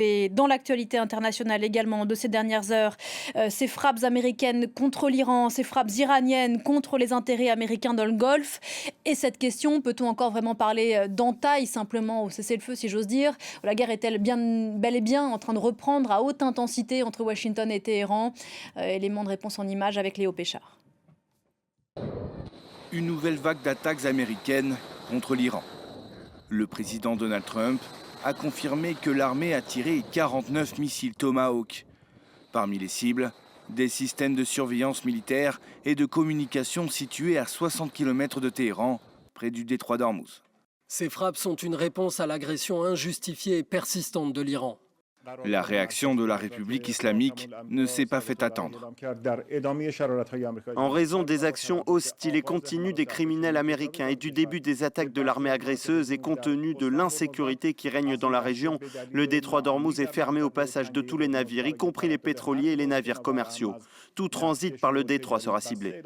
Et dans l'actualité internationale également de ces dernières heures, ces frappes américaines contre l'Iran, ces frappes iraniennes contre les intérêts américains dans le Golfe. Et cette question, peut-on encore vraiment parler d'entaille simplement au cessez-le-feu, si j'ose dire? La guerre est-elle bel et bien en train de reprendre à haute intensité entre Washington et Téhéran? Élément de réponse en images avec Léo Péchard. Une nouvelle vague d'attaques américaines contre l'Iran. Le président Donald Trump a confirmé que l'armée a tiré 49 missiles Tomahawk. Parmi les cibles, des systèmes de surveillance militaire et de communication situés à 60 km de Téhéran, près du détroit d'Ormuz. Ces frappes sont une réponse à l'agression injustifiée et persistante de l'Iran. La réaction de la République islamique ne s'est pas fait attendre. En raison des actions hostiles et continues des criminels américains et du début des attaques de l'armée agresseuse et compte tenu de l'insécurité qui règne dans la région, le détroit d'Ormuz est fermé au passage de tous les navires, y compris les pétroliers et les navires commerciaux. Tout transit par le détroit sera ciblé.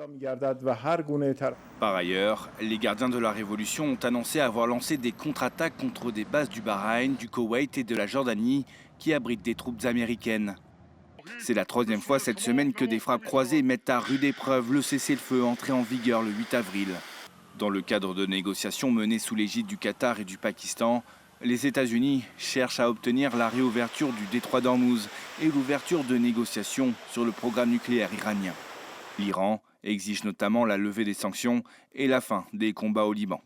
Par ailleurs, les gardiens de la Révolution ont annoncé avoir lancé des contre-attaques contre des bases du Bahreïn, du Koweït et de la Jordanie qui abritent des troupes américaines. C'est la troisième fois cette semaine que des frappes croisées mettent à rude épreuve le cessez-le-feu entré en vigueur le 8 avril. Dans le cadre de négociations menées sous l'égide du Qatar et du Pakistan, les États-Unis cherchent à obtenir la réouverture du détroit d'Ormuz et l'ouverture de négociations sur le programme nucléaire iranien. L'Iran exige notamment la levée des sanctions et la fin des combats au Liban.